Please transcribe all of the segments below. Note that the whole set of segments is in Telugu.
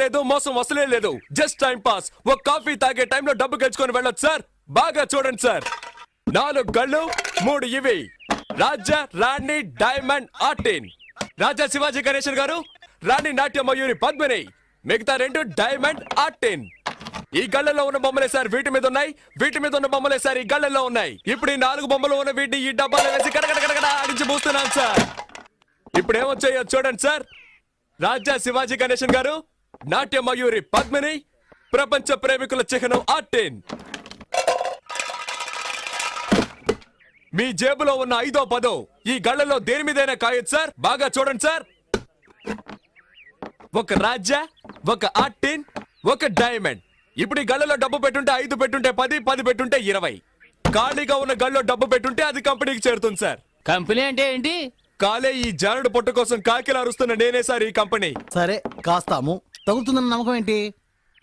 లేదు, మోసం అసలే లేదు. Just time pass. ఒక కాఫీ తాగే టైంలో డబ్బు గెలుచుకొని వెళ్ళొచ్చు సార్. బాగా చూడండి సార్. 4 గళ్ళు, 3 ఇవి. రాజా, రాణి, డైమండ్, ఆర్టిన్. రాజా శివాజీ గణేశన్ గారు, రాణి నాట్య మయూరి పద్మిని. మిగతా 2 డైమండ్, ఆర్టిన్. ఈ గళ్ళలో ఉన్న బొమ్మలే సార్ వీటి మీద ఉన్నాయి. వీటి మీద ఉన్న బొమ్మలే సార్ ఈ గళ్ళలో ఉన్నాయి. ఇప్పుడు ఈ 4 బొమ్మలు ఉన్న వీటిని ఈ డబ్బాలో వేసి కడకడ ఆడించి పూస్తున్నాను సార్. ఇప్పుడు ఏమొచ్చాయో చూడండి సార్. రాజా శివాజీ గణేశన్ గారు, నాట్య మయూరి పద్మిని, ప్రపంచ ప్రేమికుల చిహ్నం ఆర్టిన్. మీ జేబులో ఉన్న 5వ 10 ఈ గళ్ళలో దేని మీదైనా కాయొచ్చు సార్. బాగా చూడండి సార్. ఒక రాజా, ఒక ఆర్టిన్, ఒక డైమండ్. ఇప్పుడు ఈ గళ్ళలో డబ్బు పెట్టుంటే 5 పెట్టుంటే 10, 10 పెట్టుంటే 20. ఖాళీగా ఉన్న గళ్ళలో డబ్బు పెట్టుంటే అది కంపెనీకి చేరుతుంది సార్. కంపెనీ అంటే ఏంటి? కాలే ఈ జానుడు పొట్టు కోసం కాకిలా అరుస్తున్న నేనే సార్ ఈ కంపెనీ. సరే కాస్తాము. తగులుతుందన్న నమ్మకం ఏంటి?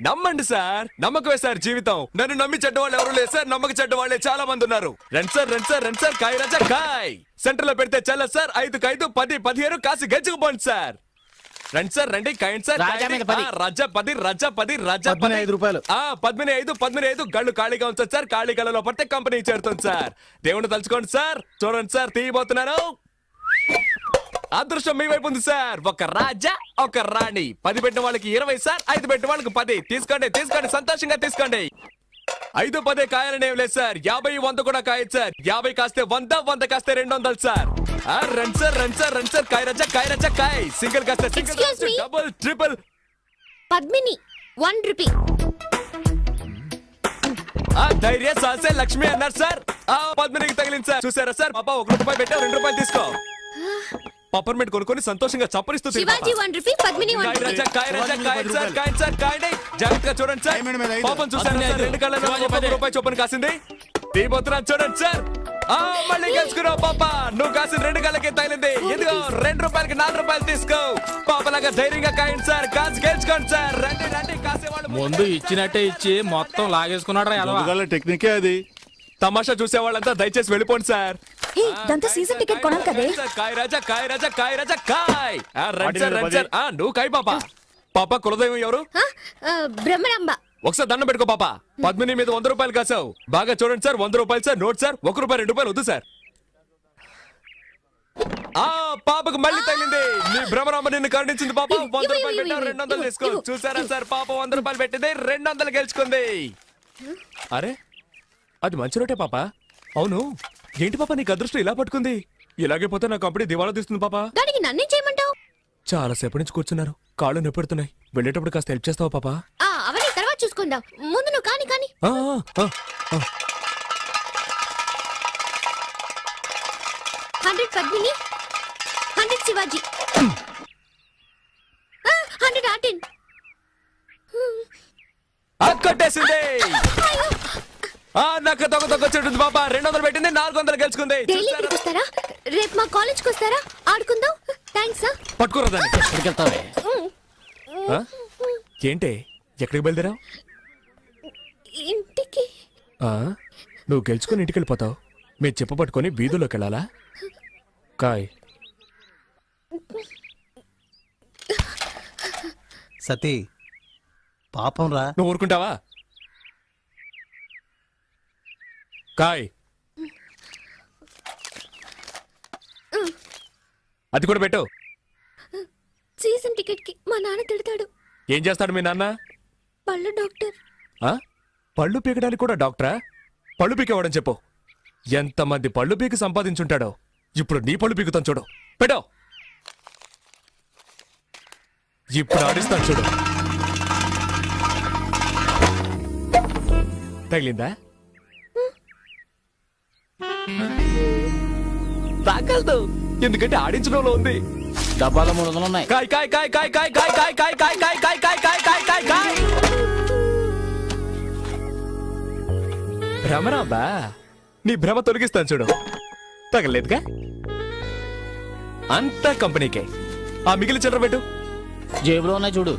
నమ్మండి సార్. నమ్మకమే సార్ జీవితం. నన్ను నమ్మి చెడ్డవాళ్ళు ఎవరు లేదు సార్. నమ్మక చెడ్డవాళ్లే చాలా మంది ఉన్నారు. రండి సార్, రండి సార్, రండి సార్. కాయ రాజా కాయ్. సెంటర్ లో పెడితే చల్ల సార్. 5కు 5, 10, 15 కాసి గెలుచుకుపోండి సార్. రండి సార్, రండి. కాయండి సార్. రాజా మీద 10. రాజా 10, రాజా 10, రాజా 10. 5 రూపాయలు. పద్మిని 5 గళ్ళు ఖాళీగా ఉంచండి సార్. ఖాళీ గళ్ళలో పడితే కంపెనీ చేరుతుంది సార్. దేవుని తలుచుకోండి సార్. చూడండి సార్, తీయబోతున్నాను. అదృష్టం మీ వైపు ఉంది సార్. ఒక రాజా, ఒక రాణి. 10 పెట్టిన వాళ్ళకి 20 సార్. 5 పెట్టిన వాళ్ళకి 10. తీసుకోండి, తీసుకోండి, సంతోషంగా తీసుకోండి. 5, 10 కాయాలని ఏం లేదు సార్. 50, 100 కూడా కాయచ్చు సార్. 50 కాస్తే 100, 100 కాస్తే 200 సార్. రండి సార్, రండి సార్, రండి సార్. కాయ రాజా, కాయ రాజా, కాయ్. సింగిల్ కాస్తే single, double, triple. Padmini 1 rupee. ధైర్య సాసే లక్ష్మి అన్నారు సార్. పద్మినికి తగిలింది సార్. చూసారా సార్? పాప 1 రూపాయి పెట్టా, 2 రూపాయలు తీసుకో. పప్పర్మెంట్ కొనుక్కొని సంతోషంగా చప్పరిస్తూ శివాజీ 1 రూపీ, పద్మిని 1 రూపీ. జాగ్రత్తగా చూడండి సార్. పాపం చూసారా సార్? 2 కళ్ళలో 1 రూపాయి చొప్పున కాసింది. తీబోతున్నా చూడండి సార్. మళ్ళీ గెలుచుకున్నావు పాప. నువ్వు కాసిన 2 కళ్ళకి తగిలింది. ఇదిగో 2 రూపాయలకి 4 రూపాయలు తీసుకో. పాపలాగా ధైర్యంగా కాయండి సార్. కాసి గెలుచుకోండి సార్. రండి, రండి. కాసేవాళ్ళు ముందు ఇచ్చినట్టే ఇచ్చి మొత్తం లాగేసుకున్నాడు. టెక్నికే అది. తమాషా చూసే వాళ్ళంతా దయచేసి వెళ్ళిపోండి సార్. ఇదంతా సీజన్ టికెట్ కొనాలి కదే. కాయ్ రాజా, కాయ్ రాజా, కాయ్ రాజా, కాయ్. రండి సార్, రండి సార్. నువ్వు కాయ్ పాప. పాప కులదైవం ఎవరు? బ్రహ్మరాంబ. ఒకసారి దండం పెట్టుకో పాప. పద్మిని మీద 100 రూపాయలు కాసావు. బాగా చూడండి సార్. 100 రూపాయలు సార్. Note sir. 1 రూపాయి 2 రూపాయలు వద్దు సార్. పాపకు మళ్ళీ తగిలింది. నీ భ్రమరాంబ నిన్ను కరుణించింది పాప. 100 రూపాయలు పెట్టావు, 200 తీసుకో. చూసారా సార్? పాప 100 రూపాయలు పెట్టింది, 200 గెలుచుకుంది. అరే, అది మంచి రోటే పాప. అవును, ఏంటి పాప నీకు అదృష్టం ఇలా పట్టుకుంది? ఇలాగే పోతే నా కంపెనీ దివాలా తీస్తుంది పాప. దానికి నన్నేం చేయమంటావు? చాలా సేపటి నుంచి కూర్చున్నారు. కాళ్ళు నొప్పెడుతున్నాయి. వెళ్ళేటప్పుడు కాస్త హెల్ప్ చేస్తావా పాప? అవన్నీ తర్వాత చూసుకుందాం. ముందు నువ్వు కాని. 100 పద్మిని, 100 శివాజీ, 100 ఆర్టిన్. కొట్టేసింది. నాకు దొంగ చెట్టు పాప. 200 పెట్టింది, 400 గెలుచుకుంది. రేపు మా కాలేజ్కి వస్తారా? ఆడుకుందాం. థ్యాంక్స్. పట్టుకోరా దాన్ని. ఏంటే, ఎక్కడికి బయలుదేరావు? ఇంటికి. నువ్వు గెలుచుకుని ఇంటికి వెళ్ళిపోతావు. మీరు చెప్పు పట్టుకొని వీధుల్లోకి వెళ్ళాలా? కాయ్. సతీ, పాపం రా. నువ్వు ఊరుకుంటావా? కాయ్. అది కూడా పెట్టు. సీజన్ టికెట్ కి మా నాన్న తిడతాడు. ఏం చేస్తాడు మీ నాన్న? పళ్ళు డాక్టర్. పళ్ళు పీకడానికి కూడా డాక్టరా? పళ్ళు పీకేవాడని చెప్పు. ఎంతమంది పళ్ళు పీకి సంపాదించుంటాడో. ఇప్పుడు నీ పళ్ళు పీకుతాను చూడు. పెట్టో. ఇప్పుడు ఆడిస్తాను చూడు. తగిలిందా? తాగలదు, ఎందుకంటే ఆడించడంలో ఉంది. డబ్బాలో 300 ఉన్నాయి. కాయ్ కాయ్ కాయ్ కాయ్ కాయ్ కాయ్ కాయ్ కాయ్ కాయ్ కాయ్ కాయ్ కాయ్ కాయ్ కాయ్ కాయ్ కాయ్. భ్రమరాంబా, నీ భ్రమ తొలగిస్తాను చూడు. తగలేదుగా? అంతా కంపెనీకే. మిగిలిన చిల్లర పెట్టు. జేబులో ఉన్నాయి చూడు.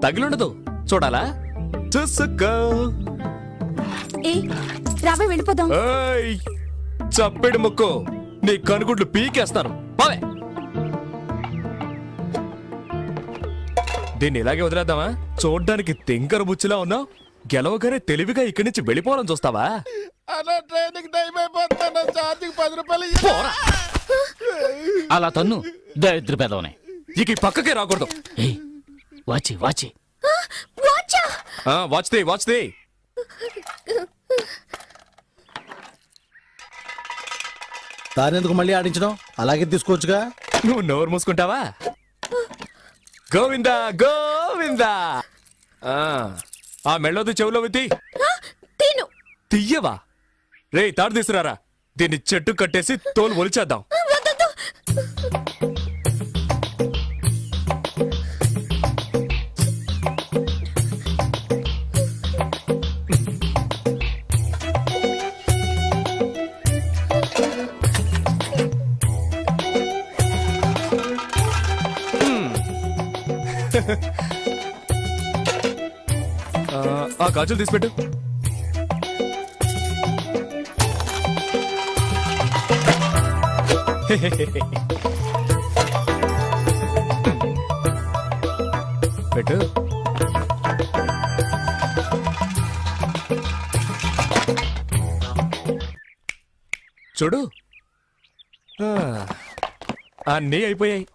తగిలుండదు, చూడాలా? చూసుకో. రాబోయ్ వెళ్ళిపోదాం. చప్పెడు ముక్కు, నీ కనుగుడ్లు పీకేస్తాను. బావే. దీన్ని ఇలాగే వదిలేద్దామా? చూడ్డానికి తింకర బుచ్చిలా ఉన్నావు, గెలవగానే తెలివిగా ఇక్కడి నుంచి వెళ్ళిపోవాలని చూస్తావా? అలా ట్రైనింగ్ టైం అయిపోతున్నా, ఛార్జింగ్ 10 రూపాయలు పోరా. అలా తన్ను దరిద్ర పెదవనే. ఇక ఈ పక్కకే రాకూడదు. ఏయ్, వాచి వాచి. వాచా వాచ్ ది. దానెందుకు మళ్ళీ ఆడించడం? అలాగే తీసుకోవచ్చుగా. నువ్వు నోరు మూసుకుంటావా? గోవిందా గోవిందా. ఆ మెళ్ళొద్దు, చెవులో విత్తి తిను. తీయవా? రే తాడు తీసుకురారా, దీన్ని చెట్టు కట్టేసి తోలు ఒలిచేద్దాం. వద్దొద్దు. ఆ గాజులు తీసిపెట్టు. పెట్టు. చూడు, అన్నీ అయిపోయాయి.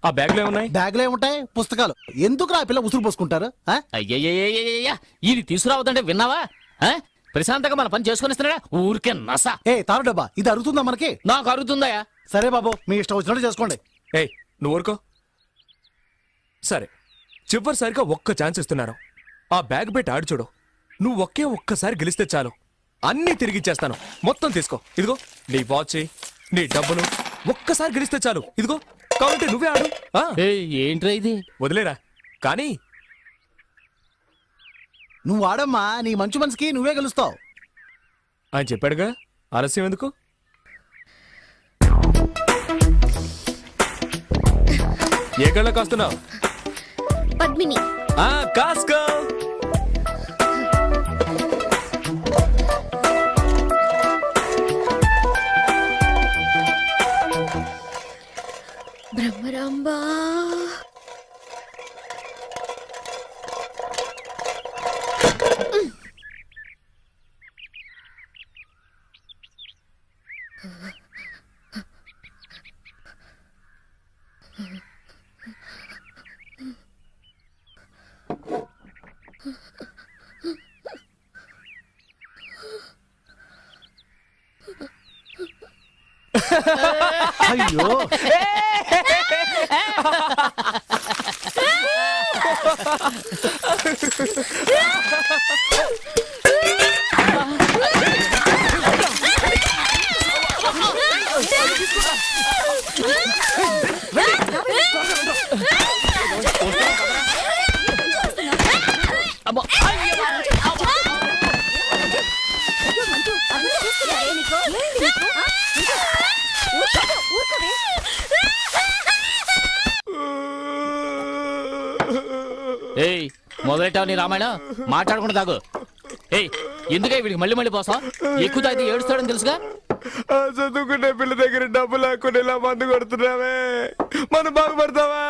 ఆ బ్యాగ్లో ఏమున్నాయి? బ్యాగ్లో ఏముంటాయి? పుస్తకాలు. ఎందుకు ఆ పిల్ల ఉసురు పోసుకుంటారు? ఆ? అయ్యయ్యయ్యయ్యయ్యా, ఇది తీసుకురావద్దంటే విన్నావా? ఆ? ప్రశాంతంగా మన పని చేసుకొని ఇస్తున్నాడా? ఊరికే నస. ఏ తారు డబ్బా, ఇది అరుగుతుందా మనకి? నాకు అరుగుతుందయా. సరే బాబు, మీ ఇష్టం వచ్చినట్టు చేసుకోండి. ఏయ్ నువ్వు ఊరుకో. సరే, చివరిసారిగా ఒక్క ఛాన్స్ ఇస్తున్నాను. ఆ బ్యాగ్ పెట్టి ఆడి చూడు. నువ్వు ఒక్కసారి గెలిస్తే చాలు, అన్నీ తిరిగిచ్చేస్తాను. మొత్తం తీసుకో. ఇదిగో నీ వాచ్, నీ డబ్బులు. ఒక్కసారి గెలిస్తే చాలు. ఇదిగో, కాబట్టి నువ్వే ఆడు. ఏయ్, ఏంట్రా ఇది? వదిలేరా కానీ. నువ్వు ఆడమ్మా, నీ మంచి మనసుకి నువ్వే గెలుస్తావు. ఆయన చెప్పాడుగా, ఆలస్యం ఎందుకు? ఏ గళ్ళ కాస్తున్నావు? పద్మిని. కాస్కో. బ్రహ్మరాంబా. అయ్యో, అబ్బో, ఏయ్, మొదలెట్టావు నీ రామాయణం. మాట్లాడకుండా తాగు. ఏయ్, ఎందుకే వీడికి మళ్ళీ మళ్ళీ పోసాం? ఎక్కువ తాగితే ఏడుస్తాడని తెలుసుగా. చదువుకునే పిల్ల దగ్గర డబ్బు లేకుండా ఇలా మందు కొడుతున్నావే, మనం బాగుపడతావా?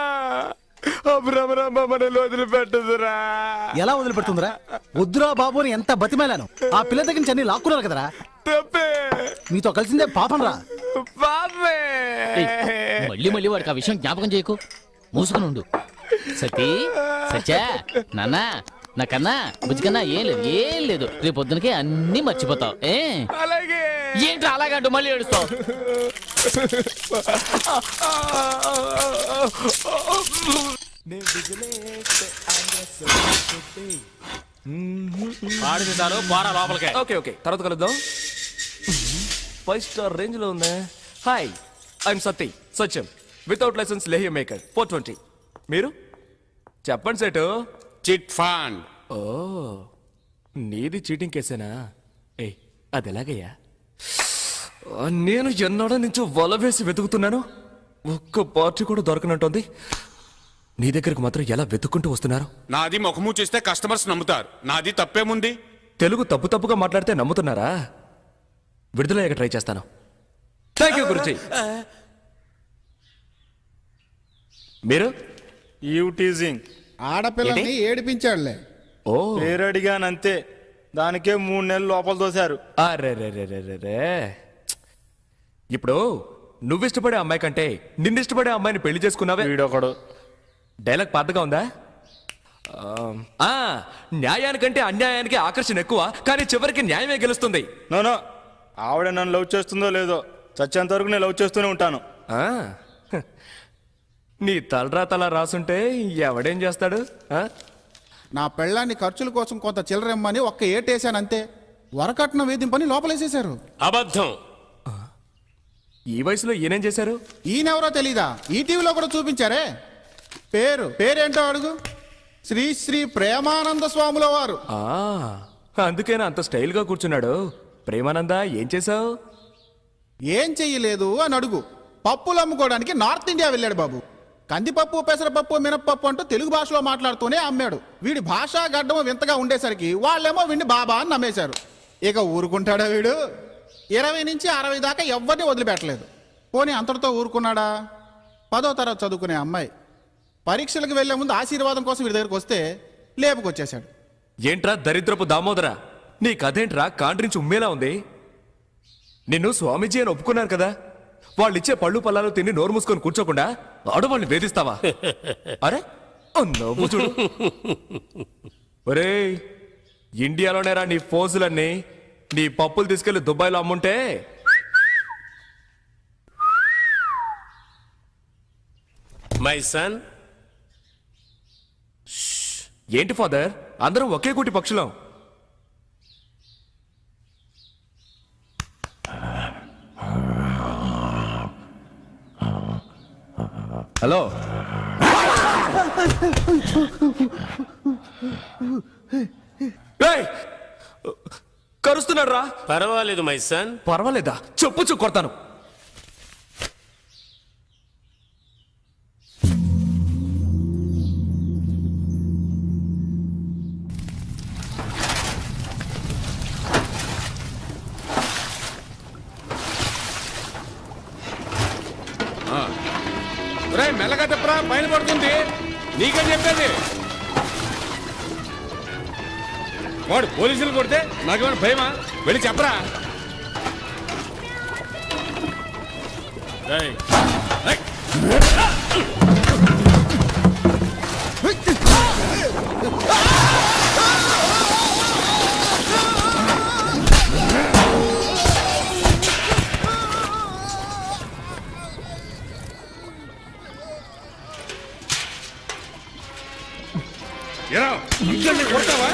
భ్రమరాంబ మనల్ని వదిలిపెట్టదురా. ఎలా వదిలిపెడుతుందిరా? వద్దురా బాబు అని ఎంత బతిమేలాను. ఆ పిల్ల దగ్గర నుంచి అన్ని లాక్కున్నారు కదరా. తప్పే. మీతో కలిసిందే పాపం రా. పాపే. ఏయ్, మళ్ళీ మళ్ళీ వాడికి ఆ విషయం జ్ఞాపకం చేయకు. మూసుకుని ఉండు. సతీ, సత్యా, నాన్న, నాకన్నా బుజ్జికన్నా ఏం లేదు. రేపు పొద్దునకే అన్ని మర్చిపోతావు. అలాగే. ఏంట్రా అలాగంటూ మళ్ళీ ఏడుస్తావు? పాడింది చాలు, పోరా లోపలికే. ఓకే, తర్వాత కలుద్దాం. 5 స్టార్ రేంజ్ లో ఉందా? Hi, I'm Satyam, without license లేహ్య మేకర్ 420. మీరు చెప్పండి సేటు. Chit fund. ఓ, నీది చీటింగ్ కేసేనా? అది ఎలాగయ్యా? నేను ఎన్నాడో నుంచి వల వేసి వెతుకుతున్నాను, ఒక్క పార్టీ కూడా దొరకనంటోంది. నీ దగ్గరకు మాత్రం ఎలా వెతుక్కుంటూ వస్తున్నారు? నాది ముఖము చూస్తే కస్టమర్స్ నమ్ముతారు. నాది తప్పేముంది? తెలుగు తప్పుగా మాట్లాడితే నమ్ముతున్నారా? విడుదలయ్యాక ట్రై చేస్తాను. Thank you Guruji. మీరు యూ టీజింగ్. ఆడపిల్లని ఏడిపించాడులే. ఓ పేరు అడిగానంతే, దానికే 3 నెలలు లోపల తోశారు. అరెరెరెరెరెరే. ఇప్పుడు నువ్విష్టపడే అమ్మాయి కంటే నిన్నిష్టపడే అమ్మాయిని పెళ్లి చేసుకున్నావే. వీడొకడు. డైలాగ్ పాతగా ఉందా? ఆ, న్యాయానికంటే అన్యాయానికి ఆకర్షణ ఎక్కువ, కానీ చివరికి న్యాయమే గెలుస్తుంది. నో ఆవిడ నన్ను లవ్ చేస్తుందో లేదో, చచ్చేంత వరకు నేను లవ్ చేస్తూనే ఉంటాను. ఆ, నీ తలరా రాసుంటే ఎవడేం చేస్తాడు? ఆ? నా పెళ్ళాన్ని ఖర్చుల కోసం కొంత చిల్లరమ్మని ఒక్క ఏటేశాను అంతే. వరకట్నం వేధింపని లోపలేసేశారు. అబద్ధం. ఈ వయసులో ఈయనేం చేశారు? ఈయనెవరో తెలీదా? ఈ టీవీలో కూడా చూపించారే. పేరేంటో అడుగు. శ్రీ శ్రీ ప్రేమానంద స్వాముల వారు. ఆ, అందుకేనా అంత స్టైల్గా కూర్చున్నాడు. ప్రేమానంద, ఏం చేశావు? ఏం చెయ్యలేదు అని అడుగు. పప్పులు అమ్ముకోవడానికి నార్త్ ఇండియా వెళ్ళాడు బాబు. కందిపప్పు, పెసరపప్పు, మినప్పప్పు అంటూ తెలుగు భాషలో మాట్లాడుతూనే అమ్మాడు. వీడి భాషా గడ్డం వింతగా ఉండేసరికి వాళ్ళేమో వీడిని బాబా అని నమ్మేశారు. ఇక ఊరుకుంటాడా వీడు? 20 నుంచి 60 దాకా ఎవరిని వదిలిపెట్టలేదు. పోనీ అంతటితో ఊరుకున్నాడా? 10వ తరగతి చదువుకునే అమ్మాయి పరీక్షలకు వెళ్లే ముందు ఆశీర్వాదం కోసం వీడి దగ్గరికి వస్తే లేపుకొచ్చేశాడు. ఏంట్రా దరిద్రపు దామోదరా, నీ కథేంట్రా కాండ్రించి ఉమ్మేలా ఉంది? నిన్ను స్వామీజీ అని ఒప్పుకున్నారు కదా, వాళ్ళిచ్చే పళ్ళు పల్లాలు తిని నోరు మూసుకొని కూర్చోకుండా ఆడవాళ్ళని వేధిస్తావా? అరే నవ్వు చూడు. ఒరేయ్, ఇండియాలోనే రా నీ ఫోజులన్నీ. నీ పప్పులు తీసుకెళ్లి దుబాయ్లో అమ్ముంటే మై సన్, ఏంటి ఫాదర్, అందరం ఒకే కూటి పక్షులం. హలో, ఏయ్, కరుస్తున్నాడు రా. పర్వాలేదు మై సన్. పర్వాలేదా? చెప్పు కొడతాను. మెల్లగా చెప్పరా, పైన పడుతుంది. నీకేం చెప్పేది? వాడు పోలీసులు కొడితే నాకేమైనా భయమా? వెళ్ళి చెప్పరా. ఏయ్, ఏరా, ఇంకా నీ కొడతావా?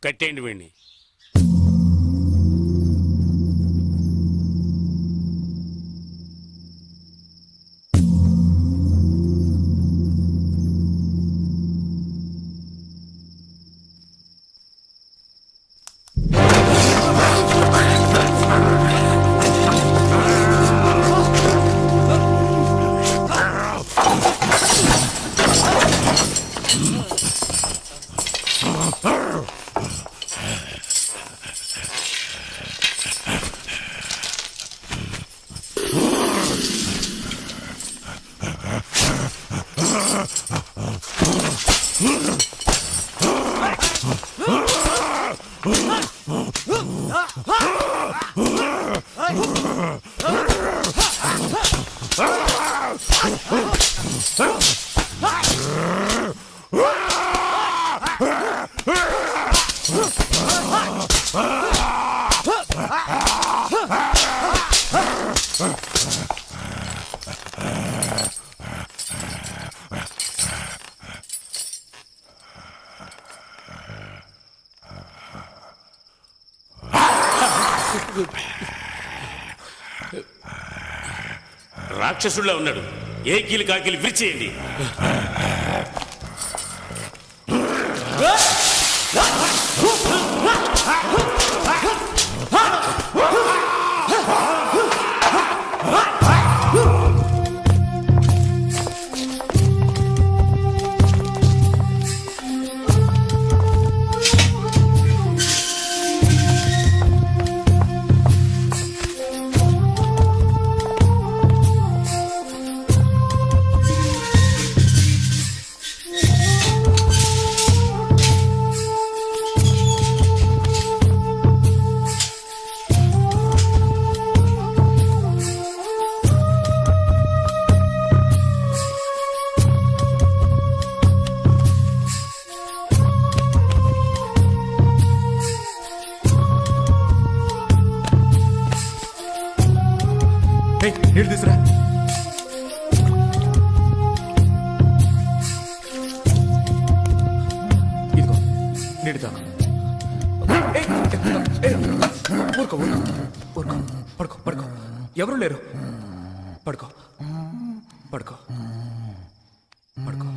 కట్టేయండి వీడిని. రాక్షసుడిలా ఉన్నాడు. ఏ కీలు కాకీలు విరిచేయండి. నీళ్ళు తీసురా. ఇదిగో నీళ్ళు తాగు. ఊరుకో ఊరుకో. పడుకో పడుకో. ఎవరు లేరు. పడుకో పడుకో పడుకో.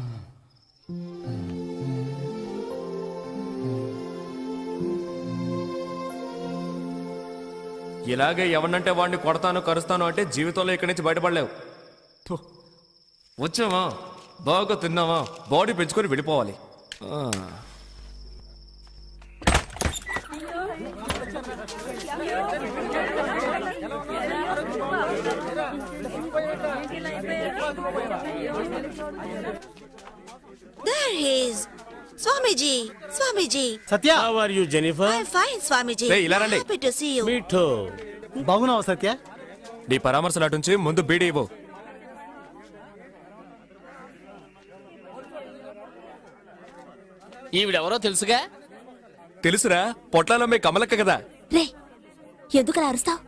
ఇలాగే ఎవరినంటే వాడిని కొడతాను కరుస్తాను అంటే జీవితంలో ఇక్కడి నుంచి బయటపడలేవు. థు. వచ్చావా, బాగా తిన్నావా, బాడీ పెంచుకొని వెళ్ళిపోవాలి. There he is. Swamiji, Swamiji. Satya How are you, Jennifer? I'm fine, Swamiji. Hey, ఇలా రండి. Happy to see you. Me too. బాగున్నావా సత్య? నీ పరామర్శలు అటుంచి ముందు బీడీ ఇవ్వు. ఈవిడెవరో తెలుసుగా? తెలుసురా, పొట్లాలో మీ కమలక్క కదా. రే ఎందుకు అలా అరుస్తావ్?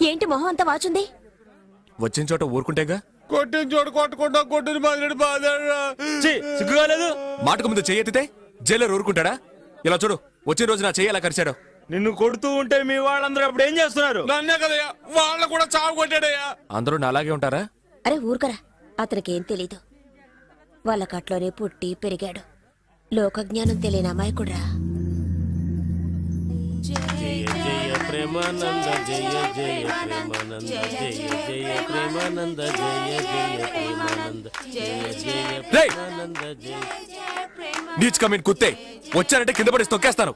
ఏంటి మొహం అంతా వాచుంది? వచ్చిన చోట ఊరుకుంటేగా. కొట్టిన చోటు కొట్టకుండా కొట్టిన బాధ బాధ. సిగ్గుగాలేదు. మాటకు ముందు చెయ్యెత్తితే జైలర్ ఊరుకుంటాడా? ఇలా చూడు, వచ్చిన రోజు నా చెయ్యి ఎలా కరిచాడు. నిన్ను కొడుతూ ఉంటే మీ వాళ్ళందరూ అప్పుడు ఏం చేస్తున్నారు? నన్నే కదయ్యా, వాళ్ళ కూడా చావు కొట్టాడయ్యా. అందరూ నాలాగే ఉంటారా? అరే ఊరుకరా, అతనికి ఏం తెలీదు. వాళ్ళ కట్లోనే పుట్టి పెరిగాడు. లోకజ్ఞానం తెలియని అమాయకుడ్రా. జయ జయ ప్రేమానంద జయ జయ ప్రేమానంద జయ జయ ప్రేమానంద జయ జయ ప్రేమానంద జయ జయ రేయ్! ప్రేమానంద జయ నీచ్ కమీన్ కుత్తే వచ్చారంటే కింద పడి తొక్కేస్తాను.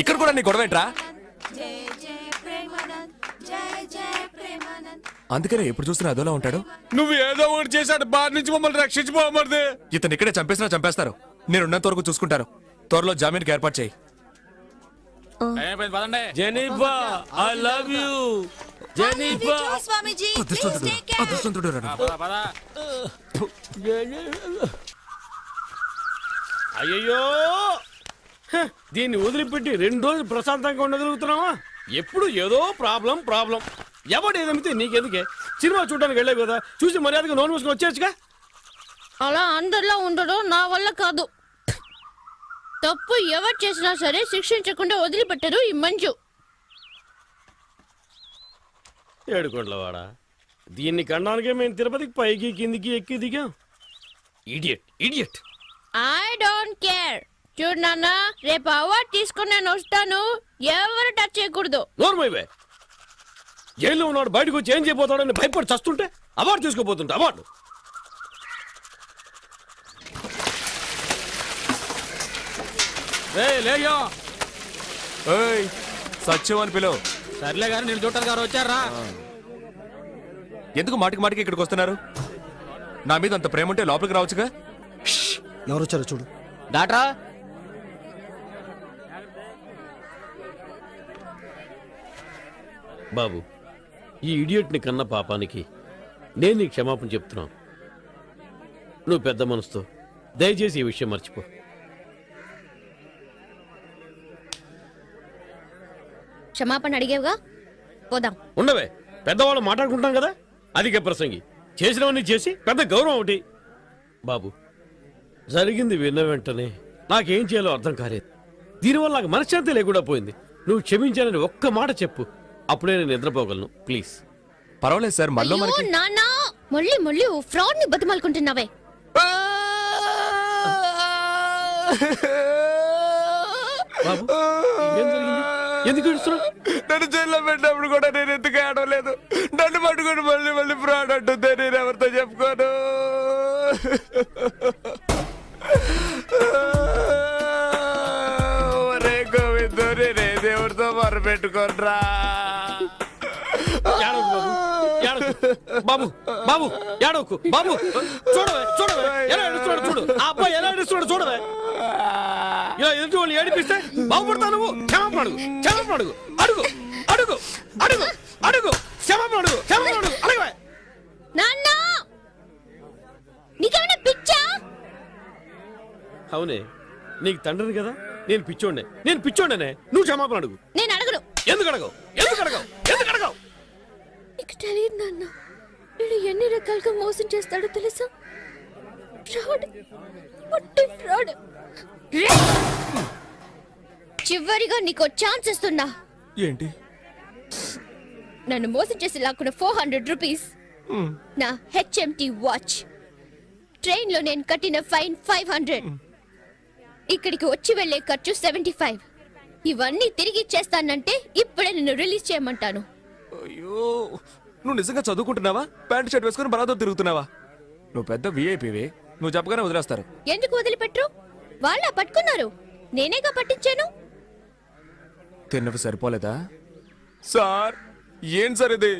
ఇక్కడ కూడా నీ గొడవ ఏంట్రా? అందుకనే ఎప్పుడు చూస్తున్నా అదోలా ఉంటాడు. నువ్వు ఏదో ఒకటి చేశాడు బారి నుంచి మమ్మల్ని రక్షించిపోమరిది. ఇతను ఇక్కడే చంపేసినా చంపేస్తారు. నేనున్నంత వరకు చూసుకుంటారు. త్వరలో జామీన్కి ఏర్పాటు చేయి. జెనిఫా ఐ లవ్ యు జెనిఫా. స్వామీజీ అదృష్టవంతుడు రా. అయ్యయ్యో హ, దీన్ని వదిలిపెట్టి 2 రోజులు ప్రశాంతంగా ఉండగలుగుతున్నావా? ఎప్పుడు ఏదో ప్రాబ్లం. ఎవడు ఏదమితే నీకెందుకే? సినిమా చూడడానికి వెళ్ళావు కదా, చూసి మర్యాదగా నోన్ మూసుకొని వచ్చేచ్చుగా. అలా అందరిలో ఉండడం నా వల్ల కాదు. తప్పు ఎవరు చేసినా సరే శిక్షించకుండా వదిలిపెట్టరు ఈ మంజు. ఏడుకొండలవాడా, దీన్ని కనడానికే మేము తిరుపతికి పైకి కిందికి ఎక్కి దిగాం. ఇడియట్. I don't care. చూడు నాన్న, రేపు అవార్డు తీసుకుని నేను వస్తాను. ఎవరు టచ్ చేయకూడదు. నోర్మైవే, జైల్లో ఉన్నాడు బయటకు వచ్చి ఏం చేయబోతాడని భయపడి చస్తుంటే అవార్డు తీసుకోబోతుంటే అవార్డు. లేయో ఏయ్, సత్యం అని పిలువు. సర్లే గారు, నేను చూడటానికి గారు వచ్చారా? ఎందుకు మాటికి మాటికి ఇక్కడికి వస్తున్నారు? నా మీద అంత ప్రేమ ఉంటే లోపలికి రావచ్చుగా. ఎవరు వచ్చారో చూడు. డాక్టరా బాబు, ఈ ఇడియట్ని కన్న పాపానికి నేను నీకు క్షమాపణ చెప్తున్నాను. నువ్వు పెద్ద మనసుతో దయచేసి ఈ విషయం మర్చిపో. క్షమాపణ అడిగేవుగా, పోదాం. ఉండవే, పెద్దవాళ్ళు మాట్లాడుకుంటాం కదా. అధిక ప్రసంగి చేసినవన్నీ చేసి పెద్ద గౌరవం ఒకటి. బాబు, జరిగింది విన్న వెంటనే నాకేం చేయాలో అర్థం కాలేదు. దీనివల్ల నాకు మనశ్శాంతి లేకుండా పోయింది. నువ్వు క్షమించాలని ఒక్క మాట చెప్పు, అప్పుడే నేను నిద్రపోగలను. ప్లీజ్. పర్వాలేదు సార్, మళ్ళీ అయ్యో, మనకి నాన్న, మళ్ళీ ఓ ఫ్రాడ్ ని బతిమాలుకుంటున్నావే. బాబు, ఏం జరిగింది? ఎందుకు ఏడుస్తున్నావు? నన్ను జైల్లో పెట్టినప్పుడు కూడా నేను ఎందుకు ఆడలేదు. నన్ను పట్టుకుని మళ్ళీ ఫ్రాడ్ అంటుంది. నేను ఎవరితో చెప్పుకోను. ఒరే గోవిందో, నేనే దేవుడితో మొరపెట్టుకోనరా. ఏడవకు బాబు, బాబు ఏడవకు బాబు. చూడవే ఎలా ఏడుస్తున్నాడు చూడు. ఆ అబ్బాయి ఎలా ఏడుస్తున్నాడు చూడవే. ఇలా ఎదుటి వాళ్ళు ఏడిపిస్తే బాగుపడతావు నువ్వు. క్షమాపణ అడుగు. క్షమాపణ అడుగు. అడగవే. నాన్న, నీకేమైనా పిచ్చా? అవునే, నీకు తండ్రిని కదా. నేను పిచ్చోండనే. నువ్వు క్షమాపణ అడుగు. నేను అడగను. ఎందుకు అడగవు? నీకు తెలియదు నాన్న, వీడు ఎన్ని రకాలుగా మోసం చేస్తాడో తెలుసా? ఫ్రాడ్, పొట్టి ఫ్రాడ్. చివరిగా నీకు ఛాన్స్ ఇస్తున్నా. ఏంటి? నన్ను మోసం చేసి లాక్కున్న 400 రూపీస్, నా హెచ్ఎంటి వాచ్, ట్రైన్ లో నేను కట్టిన ఫైన్ 500, ఇక్కడికి వచ్చి వెళ్లే ఖర్చు 75. ఇవన్నీ తిరిగి ఇచ్చేస్తానంటే ఇప్పుడే నిన్ను రిలీజ్ చేయమంటాను. అయ్యో, నువ్వు నిజంగా చదువుకుంటున్నావా? ప్యాంట్ షర్ట్ వేసుకుని బలాతో తిరుగుతున్నావా? నువ్వు పెద్ద విఐపివే. నువ్వు చెప్పగానే వదిలేస్తారు. ఎందుకు వదిలిపెట్టరు? వాళ్ళ పట్టుకున్నారు, నేనేగా పట్టించాను. తిన్నవి సరిపోలేదా? సార్, ఏం సార్ ఇది?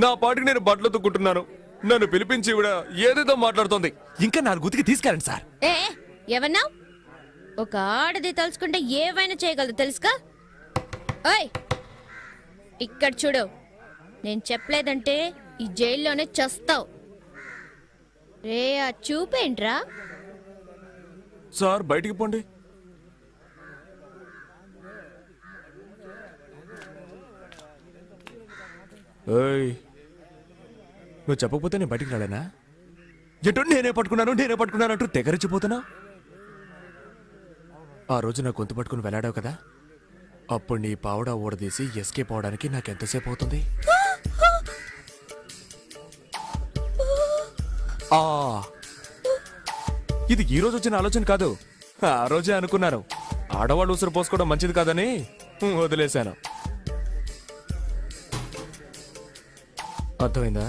నా పాటికి నేను బట్టలు తుక్కుంటున్నాను. నన్ను పిలిపించి కూడా ఏదేదో మాట్లాడుతోంది. ఇంకా 4 గుతికి తీసుకెళ్ళండి సార్. ఏమన్నా? ఒక ఆడది తలుచుకుంటే ఏవైనా చేయగలదు తెలుసుగా. ఓయ్, ఇక్కడ చూడు, నేను చెప్పలేదంటే ఈ జైల్లోనే చస్తావు. రే, ఆ చూపేంట్రా? సార్, బయటికి పోండి. ఏయ్, నువ్వు చెప్పకపోతే నేను బయటికి రాలేనా? ఎటు నేనే పట్టుకున్నాను అంటూ తెగరిచిపోతున్నా. ఆ రోజు నా గొంతు పట్టుకుని వెళ్ళాడావు కదా, అప్పుడు నీ పావుడా ఊడదీసి ఎస్కేప్ అవడానికి నాకెంతసేపు అవుతుంది? ఇది ఈ రోజు వచ్చిన ఆలోచన కాదు. ఆ రోజే అనుకున్నాను, ఆడవాళ్ళు ఉసురు పోసుకోవడం మంచిది కాదని వదిలేశాను. అర్థమైందా